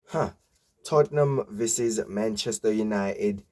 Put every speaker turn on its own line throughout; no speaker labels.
Huh. Tottenham versus Manchester United.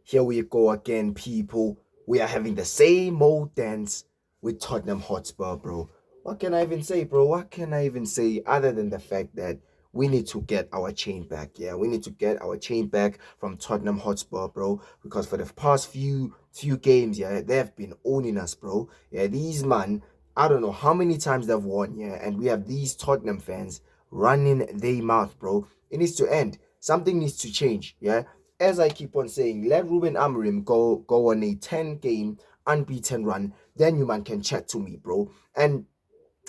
Here we go again, people. We are having the same old dance with Tottenham Hotspur, bro. What can I even say, bro? What can I even say other than the fact that we need to get our chain back? Yeah, we need to get our chain back from Tottenham Hotspur, bro. Because for the past few games, yeah, they have been owning us, bro. Yeah, these man, I don't know how many times they've won, yeah, and we have these Tottenham fans running their mouth, bro. It needs to end. Something needs to change. Yeah. As I keep on saying, let Ruben Amorim go on a 10 game unbeaten run. Then you man can chat to me, bro. And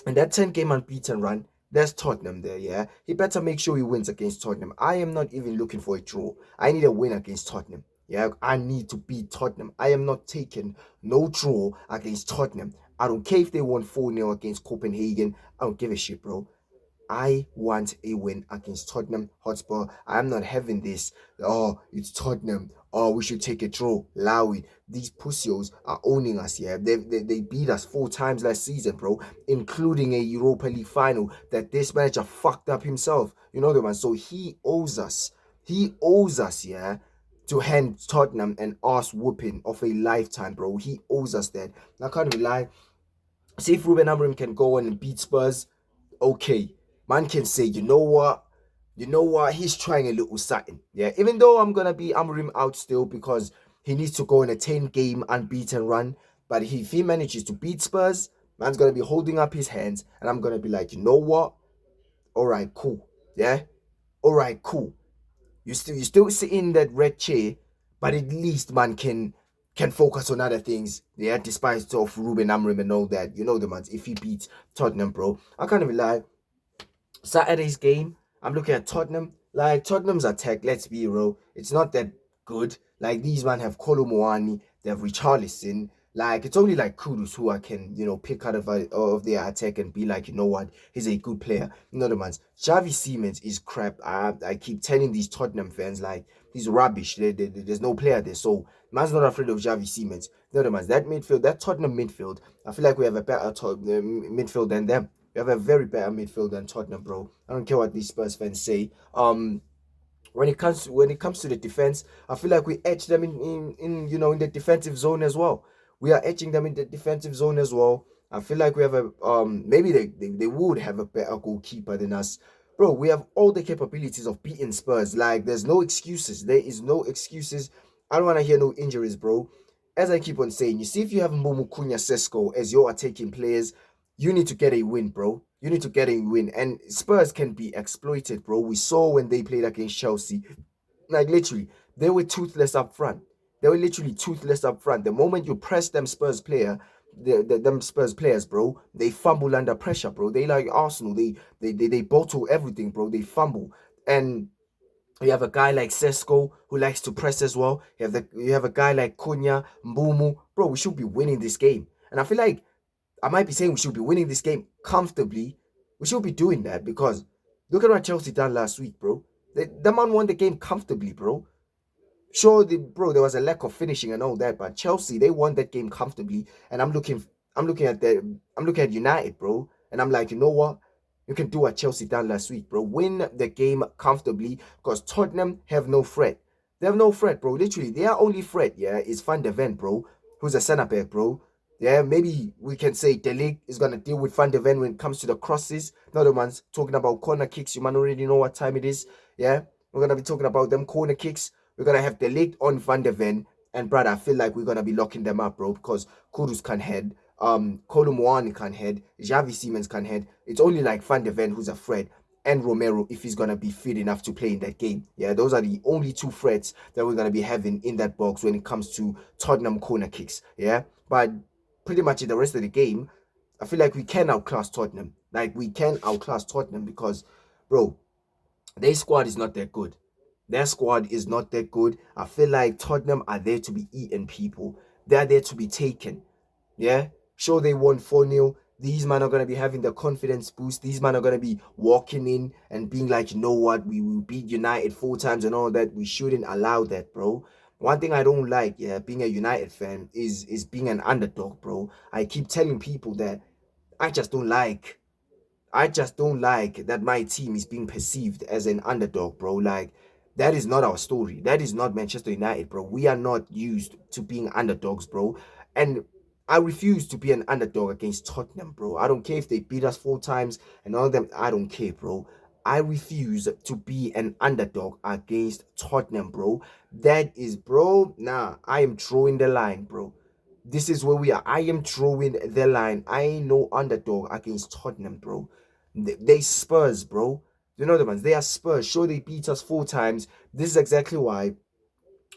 that 10 game unbeaten run, there's Tottenham there, yeah. He better make sure he wins against Tottenham. I am not even looking for a draw. I need a win against Tottenham. Yeah, I need to beat Tottenham. I am not taking no draw against Tottenham. I don't care if they won 4-0 against Copenhagen. I don't give a shit, bro. I want a win against Tottenham Hotspur. I am not having this. Oh, it's Tottenham. Oh, we should take a draw. Allow it. These pussios are owning us, yeah. They beat us 4 times last season, bro, including a Europa League final that this manager fucked up himself. You know the man. So he owes us. He owes us, yeah, to hand Tottenham an ass whooping of a lifetime, bro. He owes us that. I can't even lie. See if Ruben Amorim can go on and beat Spurs, okay, man can say, you know what, he's trying a little something. Yeah, even though I'm gonna be Amorim out still because he needs to go on a 10 game unbeaten run. But if he manages to beat Spurs, man's gonna be holding up his hands, and I'm gonna be like, you know what? All right, cool. Yeah, all right, cool. You still sit in that red chair, but at least man can focus on other things. Yeah, despite of Ruben Amorim and all that. You know the man. If he beats Tottenham, bro, I can't even lie. Saturday's game, I'm looking at Tottenham. Like Tottenham's attack, let's be real, it's not that good. Like these man have Kolo, they have Richarlison. Like it's only like Kudus who I can, pick out of their attack and be like, you know what, he's a good player. You know the man's Xavi Siemens is crap. I keep telling these Tottenham fans like he's rubbish. There's no player there, so man's not afraid of Xavi Siemens. You know the man's that midfield, that Tottenham midfield. I feel like we have a better midfield than them. We have a very better midfield than Tottenham, bro. I don't care what these Spurs fans say. When it comes to the defense, I feel like we edge them in the defensive zone as well. We are edging them in the defensive zone as well. I feel like we have a maybe they would have a better goalkeeper than us. Bro, we have all the capabilities of beating Spurs. Like there's no excuses. There is no excuses. I don't want to hear no injuries, bro. As I keep on saying, you see, if you have Momo Kunya Sesko as your attacking players, you need to get a win, bro. You need to get a win. And Spurs can be exploited, bro. We saw when they played against Chelsea. Like literally, they were toothless up front. They were literally toothless up front. The moment you press them them Spurs players, bro, they fumble under pressure, bro. They like Arsenal. They bottle everything, bro. They fumble. And you have a guy like Sesko who likes to press as well. You have a guy like Cunha, Mbumu. Bro, we should be winning this game. And I feel like I might be saying we should be winning this game comfortably. We should be doing that because look at what Chelsea done last week, bro. The man won the game comfortably, bro. Sure, there was a lack of finishing and all that, but Chelsea they won that game comfortably. And I'm looking at United, bro, and I'm like, you know what? You can do what Chelsea done last week, bro. Win the game comfortably because Tottenham have no threat. They have no threat, bro. Literally, their only threat, yeah, is Van de Ven, bro, who's a centre back, bro. Yeah, maybe we can say De Ligt is gonna deal with Van de Ven when it comes to the crosses. The other one's talking about corner kicks. You might already know what time it is. Yeah, we're gonna be talking about them corner kicks. We're gonna have De Ligt on Van de Ven, and brother, I feel like we're gonna be locking them up, bro, because Kudus can head, Kolumwani can head, Xavi Siemens can head. It's only like Van de Ven who's a threat, and Romero if he's gonna be fit enough to play in that game. Yeah, those are the only two threats that we're gonna be having in that box when it comes to Tottenham corner kicks. Yeah, but pretty much in the rest of the game, I feel like we can outclass Tottenham. Like we can outclass Tottenham because, bro, their squad is not that good. Their squad is not that good. I feel like Tottenham are there to be eaten, people. They are there to be taken. Yeah? Sure, they won 4-0. These men are going to be having the confidence boost. These men are going to be walking in and being like, you know what, we will beat United 4 times and all that. We shouldn't allow that, bro. One thing I don't like, yeah, being a United fan is being an underdog, bro. I keep telling people that I just don't like I just don't like that my team is being perceived as an underdog, bro. Like, that is not our story. That is not Manchester United, bro. We are not used to being underdogs, bro. And I refuse to be an underdog against Tottenham, bro. I don't care if they beat us 4 times and all of them. I don't care, bro. I refuse to be an underdog against Tottenham, bro. That is, bro. Nah, I am drawing the line, bro. This is where we are. I am drawing the line. I ain't no underdog against Tottenham, bro. They Spurs, bro. You know the ones. They are Spurs. Sure, they beat us 4 times. This is exactly why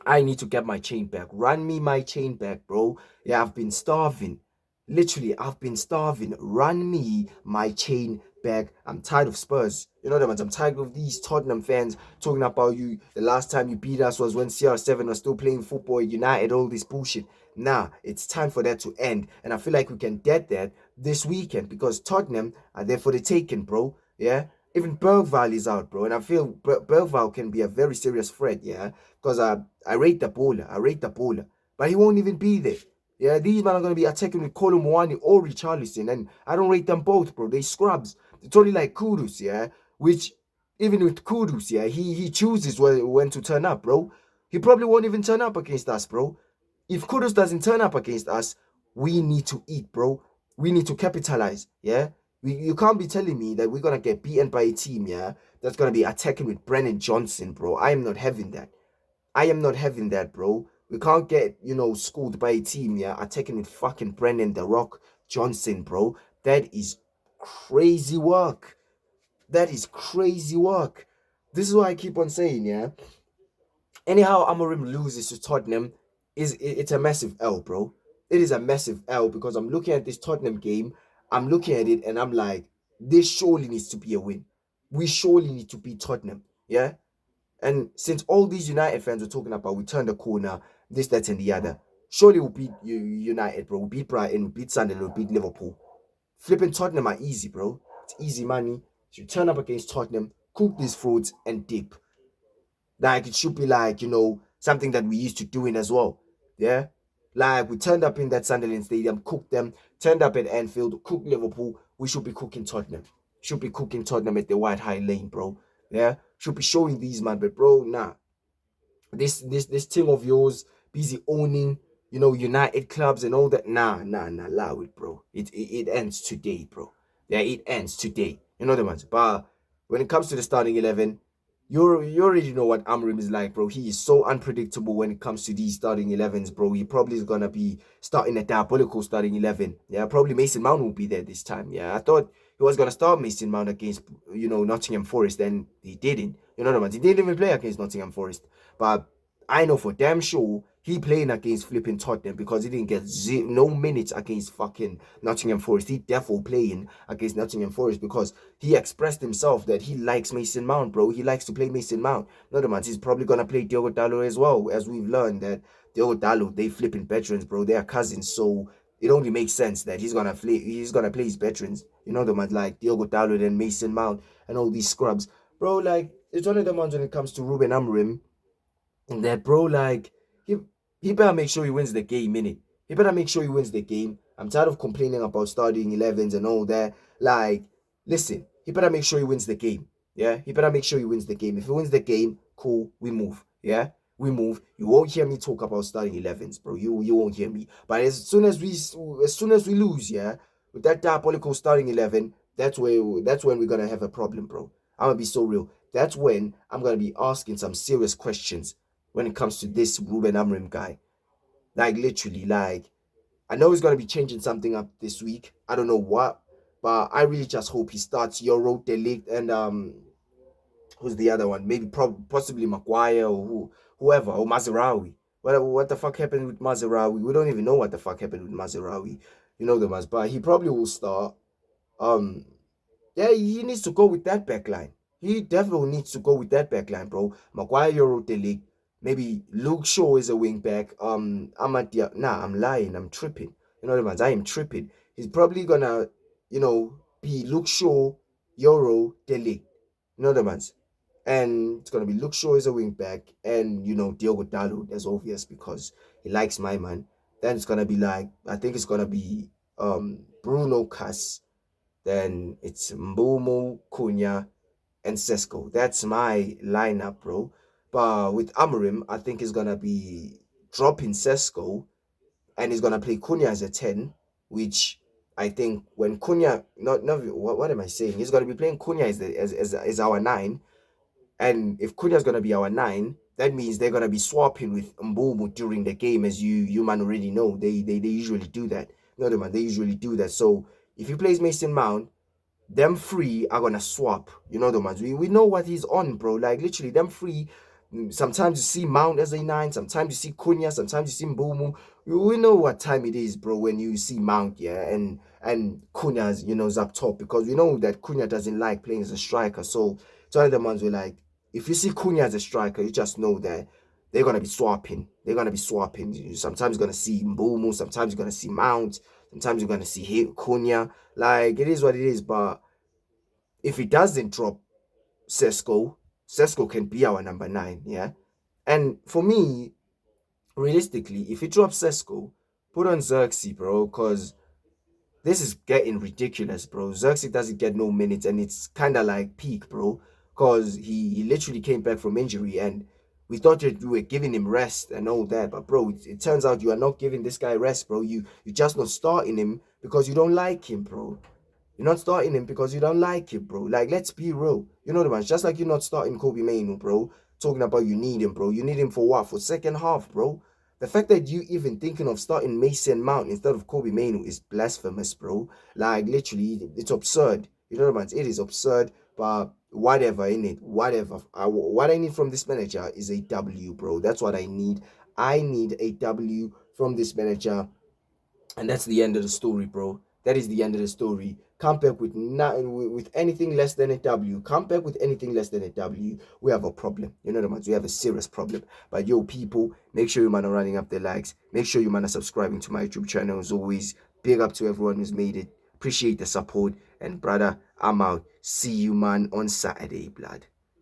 I need to get my chain back. Run me my chain back, bro. Yeah, I've been starving. Literally, I've been starving. Run me my chain back. I'm tired of Spurs. You know what I mean? I'm tired of these Tottenham fans talking about you. The last time you beat us was when CR7 was still playing football at United, all this bullshit. Nah, it's time for that to end. And I feel like we can get that this weekend because Tottenham are there for the taking, bro. Yeah? Even Bergvall is out, bro. And I feel Bergvall can be a very serious threat, yeah? Because I rate the bowler. I rate the bowler. But he won't even be there. Yeah, these men are going to be attacking with Colomwani or Richarlison. And I don't rate them both, bro. They scrubs. It's only like Kudus, yeah? Which, even with Kudus, yeah, he chooses when to turn up, bro. He probably won't even turn up against us, bro. If Kudus doesn't turn up against us, we need to eat, bro. We need to capitalize, yeah? You can't be telling me that we're going to get beaten by a team, yeah, that's going to be attacking with Brennan Johnson, bro. I am not having that. I am not having that, bro. We can't get, schooled by a team, yeah, attacking with fucking Brennan The Rock Johnson, bro. That is crazy work. That is crazy work. This is why I keep on saying, yeah. Anyhow, Amorim loses to Tottenham, it's a massive L, bro. It is a massive L because I'm looking at this Tottenham game. I'm looking at it and I'm like, this surely needs to be a win. We surely need to beat Tottenham, yeah. And since all these United fans were talking about we turned the corner, this, that, and the other, surely we'll beat United, bro. We'll beat Brighton, we'll beat Sunderland, we'll beat Liverpool. Flipping Tottenham are easy, bro. It's easy money. So you turn up against Tottenham, cook these fruits, and dip. Like it should be like, something that we used to doing as well. Yeah? Like we turned up in that Sunderland Stadium, cooked them, turned up at Anfield, cooked Liverpool. We should be cooking Tottenham. Should be cooking Tottenham at the White High Lane, bro. Yeah? Should be showing these man, but bro, nah. This team of yours busy owning, United clubs and all that. Nah, allow it, bro. It ends today, bro. Yeah, it ends today. You know the ones. But when it comes to the starting 11, you already know what Amrim is like, bro. He is so unpredictable when it comes to these starting 11s, bro. He probably is gonna be starting a diabolical starting 11. Yeah, probably Mason Mount will be there this time. Yeah, I thought he was gonna start Mason Mount against Nottingham Forest, and he didn't. You know the ones. He didn't even play against Nottingham Forest. But I know for damn sure he playing against flipping Tottenham because he didn't get no minutes against fucking Nottingham Forest. He definitely playing against Nottingham Forest because he expressed himself that he likes Mason Mount, bro. He likes to play Mason Mount. Another man, he's probably gonna play Diogo Dalot as well, as we've learned that Diogo Dalot, they flipping veterans, bro. They are cousins, so it only makes sense that he's gonna play his veterans. You know the man like Diogo Dalot and Mason Mount and all these scrubs, bro. Like it's one of the ones when it comes to Ruben Amorim that, bro, like he better make sure he wins the game, innit? He better make sure he wins the game. I'm tired of complaining about starting 11s and all that. Like, listen, he better make sure he wins the game. Yeah, he better make sure he wins the game. If he wins the game, cool, we move. Yeah, we move. You won't hear me talk about starting 11s, bro. You won't hear me. But as soon as we lose, yeah, with that diabolical starting 11, that's when we're gonna have a problem, bro. I'm gonna be so real. That's when I'm gonna be asking some serious questions when it comes to this Ruben Amorim guy. Like literally, like I know he's gonna be changing something up this week. I don't know what, but I really just hope he starts Euro, Delict, and who's the other one? Maybe possibly Maguire or whoever or Mazarawi. What the fuck happened with Mazarawi? We don't even know what the fuck happened with Mazarawi. You know the Maz, but he probably will start. Um, yeah, he needs to go with that backline. He definitely needs to go with that backline, bro. Maguire, Euro, Delic. Maybe Luke Shaw is a wing back. Nah, I'm lying. I'm tripping. You know what I mean? I am tripping. He's probably gonna, be Luke Shaw, Euro, Delic. You know what I mean? And it's gonna be Luke Shaw as a wing back, and Diogo Dalot. That's obvious because he likes my man. Then it's gonna be like I think it's gonna be Bruno Cass, then it's Mbumo, Cunha, and Sesko. That's my lineup, bro. But with Amorim, I think he's gonna be dropping Sesko and he's gonna play Cunha as a 10, which I think when Cunha not what am I saying? He's gonna be playing Cunha as our 9, and if Cunha's gonna be our 9, that means they're gonna be swapping with Mbumu during the game, as you man already know. They usually do that. No, man, they usually do that. So if he plays Mason Mount, them three are gonna swap. You know the ones. We know what he's on, bro. Like literally, them three. Sometimes you see Mount as a 9, sometimes you see Cunha, sometimes you see Mbumu. We know what time it is, bro, when you see Mount, yeah, and Cunha's, is up top, because we know that Cunha doesn't like playing as a striker. So it's one of the ones where, like, if you see Cunha as a striker, you just know that they're gonna be swapping. They're gonna be swapping. Sometimes you're gonna see Mbumu, sometimes you're gonna see Mount, sometimes you're gonna see Cunha. Like, it is what it is. But if he doesn't drop Sesko, Sesko can be our number 9, yeah. And for me, realistically, if he drops Sesko, put on Xerxes, bro, because this is getting ridiculous, bro. Xerxes doesn't get no minutes, and it's kind of like peak, bro, because he literally came back from injury, and we thought that we were giving him rest and all that, but bro, it turns out you are not giving this guy rest, bro. You just not starting him because you don't like him, bro. You're not starting him because you don't like it, bro. Like, let's be real. You know the man. Just like you're not starting Kobe Mainu, bro. Talking about you need him, bro. You need him for what? For second half, bro. The fact that you even thinking of starting Mason Mount instead of Kobe Mainu is blasphemous, bro. Like, literally, it's absurd. You know the man. It is absurd, but whatever, in it. Whatever. What I need from this manager is a W, bro. That's what I need. I need a W from this manager. And that's the end of the story, bro. That is the end of the story. Come back with with anything less than a W. Come back with anything less than a W. We have a problem. You know the man. We have a serious problem. But yo, people, make sure you man are running up the likes. Make sure you man are subscribing to my YouTube channel. As always, big up to everyone who's made it. Appreciate the support. And brother, I'm out. See you man on Saturday, blood.